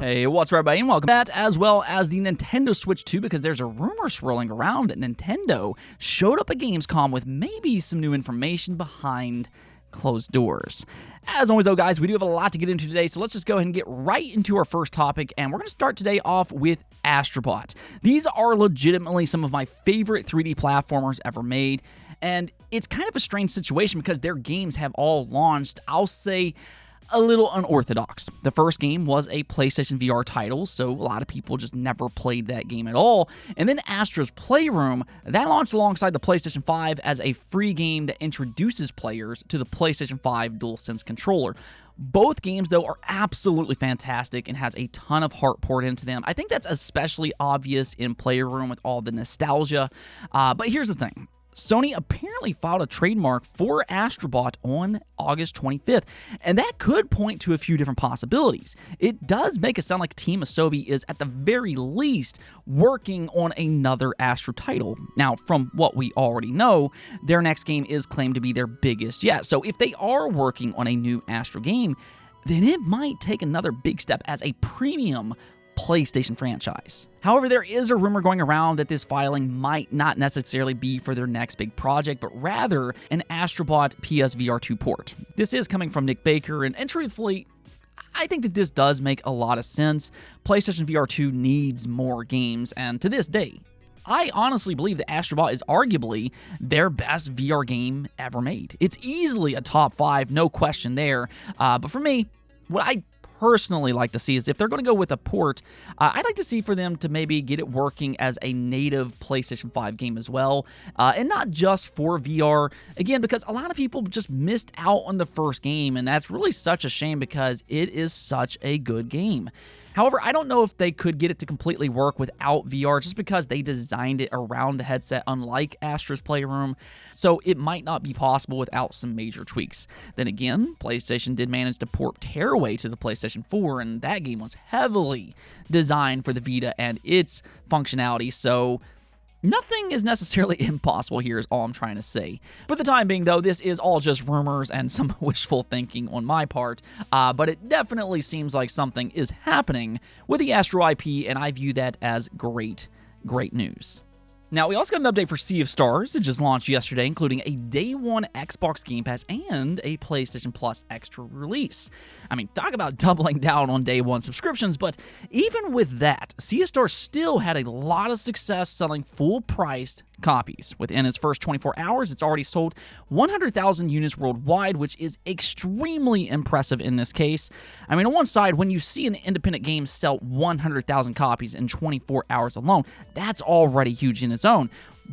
Hey, what's up, everybody, and welcome back, as well as the Nintendo Switch 2, because there's a rumor swirling around that Nintendo showed up at Gamescom with maybe some new information behind closed doors. As always, though, guys, we do have a lot to get into today, so let's just go ahead and get right into our first topic, and we're going to start today off with Astro Bot. These are legitimately some of my favorite 3D platformers ever made, and it's kind of a strange situation because their games have all launched, I'll say, a little unorthodox. The first game was a PlayStation VR title, so a lot of people just never played that game at all. And then Astro's Playroom, that launched alongside the PlayStation 5 as a free game that introduces players to the PlayStation 5 DualSense controller. Both games, though, are absolutely fantastic and has a ton of heart poured into them. I think that's especially obvious in Playroom with all the nostalgia. But here's the thing. Sony apparently filed a trademark for Astro Bot on August 25th, and that could point to a few different possibilities. It does make it sound like Team Asobi is, at the very least, working on another Astro title. Now, from what we already know, their next game is claimed to be their biggest yet, so if they are working on a new Astro game, then it might take another big step as a premium PlayStation franchise. However, there is a rumor going around that this filing might not necessarily be for their next big project, but rather an Astro Bot PSVR 2 port. This is coming from Nick Baker, and truthfully, I think that this does make a lot of sense. PlayStation VR 2 needs more games, and to this day, I honestly believe that Astro Bot is arguably their best VR game ever made. It's easily a top 5, no question there, but for me, what I personally like to see is if they're going to go with a port, I'd like to see for them to maybe get it working as a native PlayStation 5 game as well, and not just for VR, again, because a lot of people just missed out on the first game, and that's really such a shame because it is such a good game. However, I don't know if they could get it to completely work without VR just because they designed it around the headset, unlike Astro's Playroom, so it might not be possible without some major tweaks. Then again, PlayStation did manage to port Tearaway to the PlayStation 4, and that game was heavily designed for the Vita and its functionality, so nothing is necessarily impossible here is all I'm trying to say. For the time being, though, this is all just rumors and some wishful thinking on my part, but it definitely seems like something is happening with the Astro IP, and I view that as great news. Now, we also got an update for Sea of Stars. It just launched yesterday, including a Day 1 Xbox Game Pass and a PlayStation Plus extra release. I mean, talk about doubling down on Day 1 subscriptions, but even with that, Sea of Stars still had a lot of success selling full-priced copies. Within its first 24 hours, it's already sold 100,000 units worldwide, which is extremely impressive in this case. I mean, on one side, when you see an independent game sell 100,000 copies in 24 hours alone, that's already huge in its own.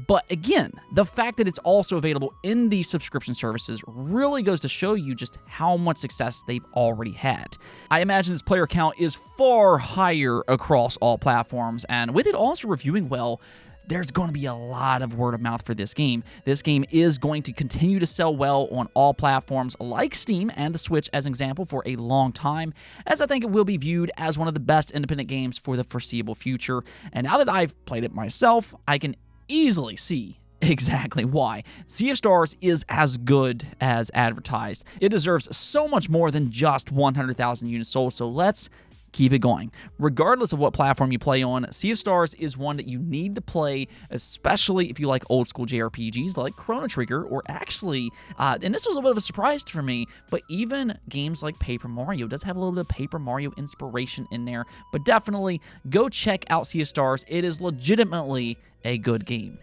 But again, the fact that it's also available in these subscription services really goes to show you just how much success they've already had. I imagine this player count is far higher across all platforms, and with it also reviewing well, there's going to be a lot of word of mouth for this game. This game is going to continue to sell well on all platforms like Steam and the Switch as an example for a long time, as I think it will be viewed as one of the best independent games for the foreseeable future. And now that I've played it myself, I can easily see exactly why. Sea of Stars is as good as advertised. It deserves so much more than just 100,000 units sold, so let's keep it going. Regardless of what platform you play on, Sea of Stars is one that you need to play, especially if you like old school JRPGs like Chrono Trigger, or actually, and this was a bit of a surprise for me, but even games like Paper Mario does have a little bit of Paper Mario inspiration in there, but definitely go check out Sea of Stars. It is legitimately a good game.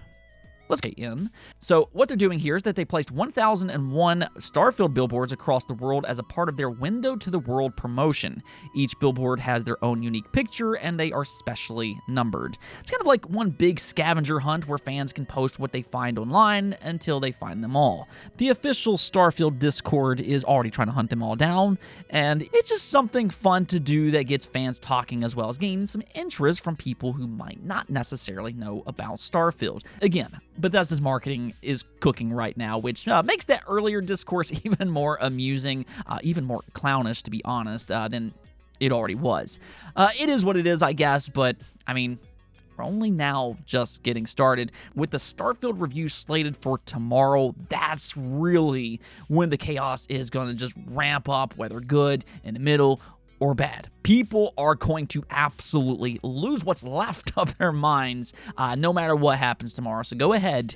Let's get in. So what they're doing here is that they placed 1,001 Starfield billboards across the world as a part of their Window to the World promotion. Each billboard has their own unique picture, and they are specially numbered. It's kind of like one big scavenger hunt where fans can post what they find online until they find them all. The official Starfield Discord is already trying to hunt them all down, and it's just something fun to do that gets fans talking as well as gaining some interest from people who might not necessarily know about Starfield. Again, Bethesda's marketing is cooking right now, which makes that earlier discourse even more amusing, even more clownish, to be honest, than it already was. It is what it is, I guess, but, I mean, we're only now just getting started. With the Starfield review slated for tomorrow, that's really when the chaos is going to just ramp up, whether good, in the middle, or bad. People are going to absolutely lose what's left of their minds no matter what happens tomorrow. So go ahead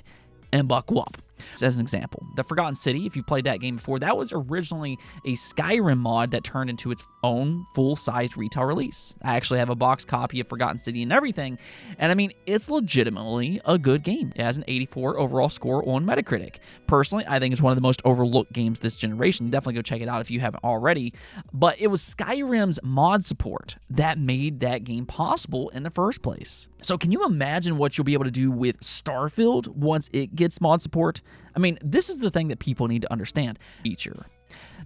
and buckle up. As an example, the Forgotten City, if you played that game before, that was originally a Skyrim mod that turned into its own full-size retail release. I actually have a box copy of Forgotten City and everything, and I mean, it's legitimately a good game. It has an 84 overall score on Metacritic. Personally, I think it's one of the most overlooked games this generation. Definitely go check it out if you haven't already, but it was Skyrim's mod support that made that game possible in the first place. So can you imagine what you'll be able to do with Starfield once it gets mod support? I mean, this is the thing that people need to understand. Feature.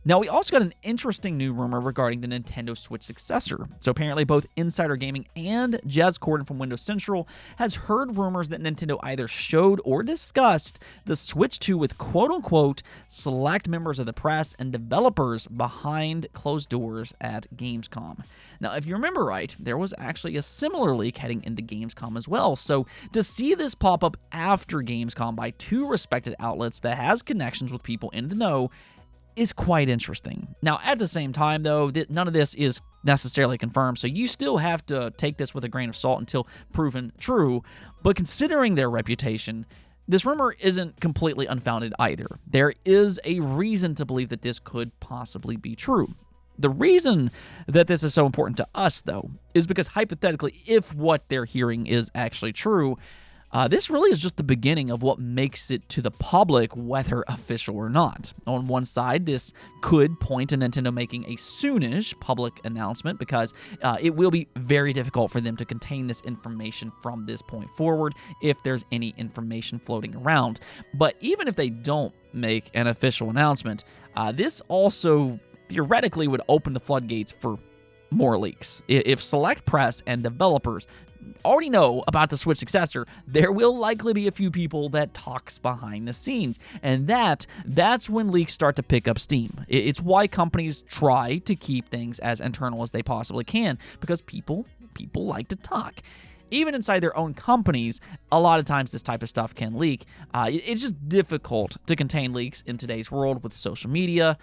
Now, we also got an interesting new rumor regarding the Nintendo Switch successor. So apparently both Insider Gaming and Jez Corden from Windows Central has heard rumors that Nintendo either showed or discussed the Switch 2 with quote-unquote select members of the press and developers behind closed doors at Gamescom. Now, if you remember right, there was actually a similar leak heading into Gamescom as well. So to see this pop up after Gamescom by two respected outlets that has connections with people in the know is quite interesting. Now, at the same time, though, none of this is necessarily confirmed, so you still have to take this with a grain of salt until proven true. But considering their reputation, this rumor isn't completely unfounded either. There is a reason to believe that this could possibly be true. The reason that this is so important to us, though, is because hypothetically, if what they're hearing is actually true, this really is just the beginning of what makes it to the public, whether official or not. On one side, this could point to Nintendo making a soonish public announcement because it will be very difficult for them to contain this information from this point forward if there's any information floating around. But even if they don't make an official announcement, this also theoretically would open the floodgates for more leaks. If select press and developers already know about the Switch successor, there will likely be a few people that talks behind the scenes, and that's when leaks start to pick up steam. It's why companies try to keep things as internal as they possibly can, because people like to talk. Even inside their own companies, a lot of times this type of stuff can leak. It's just difficult to contain leaks in today's world with social media,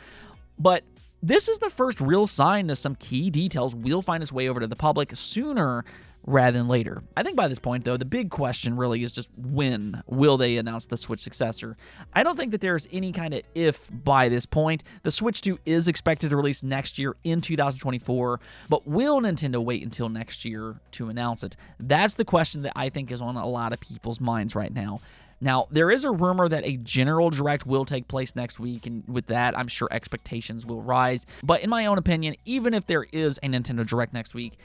but this is the first real sign that some key details will find its way over to the public sooner rather than later. I think by this point, though, the big question really is just when will they announce the Switch successor? I don't think that there's any kind of if by this point. The Switch 2 is expected to release next year in 2024, but will Nintendo wait until next year to announce it? That's the question that I think is on a lot of people's minds right now. Now, there is a rumor that a general direct will take place next week, and with that, I'm sure expectations will rise. But in my own opinion, even if there is a Nintendo Direct next week,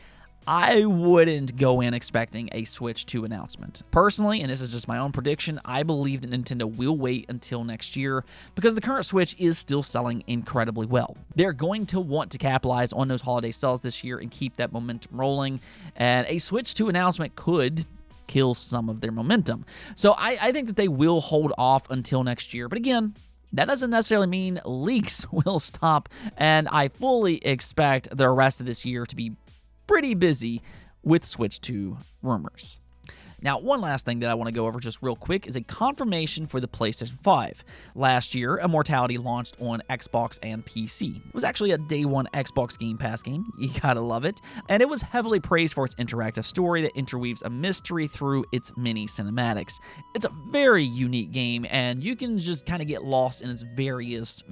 I wouldn't go in expecting a Switch 2 announcement. Personally, and this is just my own prediction, I believe that Nintendo will wait until next year because the current Switch is still selling incredibly well. They're going to want to capitalize on those holiday sales this year and keep that momentum rolling, and a Switch 2 announcement could kill some of their momentum. So I think that they will hold off until next year. But again, that doesn't necessarily mean leaks will stop, and I fully expect the rest of this year to be pretty busy with Switch 2 rumors. Now, one last thing that I want to go over just real quick is a confirmation for the PlayStation 5. Last year, Immortality launched on Xbox and PC. It was actually a day one Xbox Game Pass game. You gotta love it. And it was heavily praised for its interactive story that interweaves a mystery through its mini cinematics. It's a very unique game, and you can just kind of get lost in its various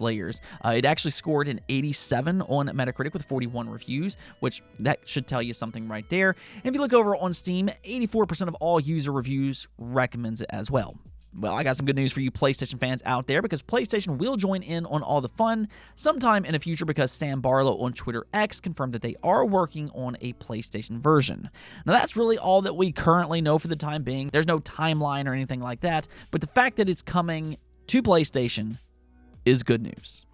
layers. It actually scored an 87 on Metacritic with 41 reviews, which that should tell you something right there. And if you look over on Steam, 84% of all user reviews recommends it as well. Well, I got some good news for you PlayStation fans out there because PlayStation will join in on all the fun sometime in the future because Sam Barlow on Twitter X confirmed that they are working on a PlayStation version. Now, that's really all that we currently know for the time being. There's no timeline or anything like that, but the fact that it's coming to PlayStation is good news.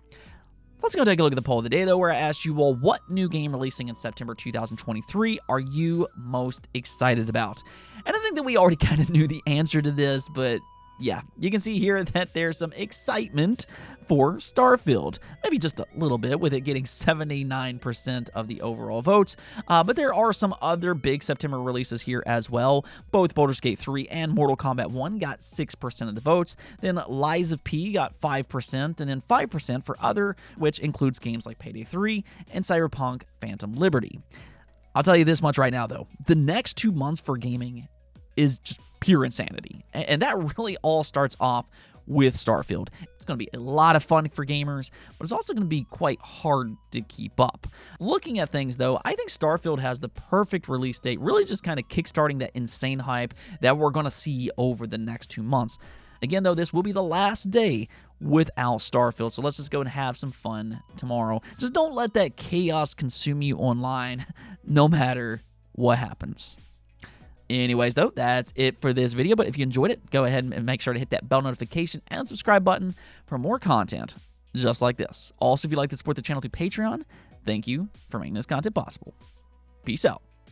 Let's go take a look at the poll of the day, though, where I asked you all, what new game releasing in September 2023 are you most excited about? And I think that we already kind of knew the answer to this, but yeah, you can see here that there's some excitement for Starfield. Maybe just a little bit, with it getting 79% of the overall votes. But there are some other big September releases here as well. Both Baldur's Gate 3 and Mortal Kombat 1 got 6% of the votes. Then Lies of P got 5%, and then 5% for other, which includes games like Payday 3 and Cyberpunk Phantom Liberty. I'll tell you this much right now, though. The next 2 months for gaming is just pure insanity. And that really all starts off with Starfield. It's going to be a lot of fun for gamers, but it's also going to be quite hard to keep up. Looking at things, though, I think Starfield has the perfect release date, really just kind of kickstarting that insane hype that we're going to see over the next 2 months. Again, though, this will be the last day without Starfield, so let's just go and have some fun tomorrow. Just don't let that chaos consume you online, no matter what happens. Anyways, though, that's it for this video. But if you enjoyed it, go ahead and make sure to hit that bell notification and subscribe button for more content just like this. Also, if you'd like to support the channel through Patreon, thank you for making this content possible. Peace out.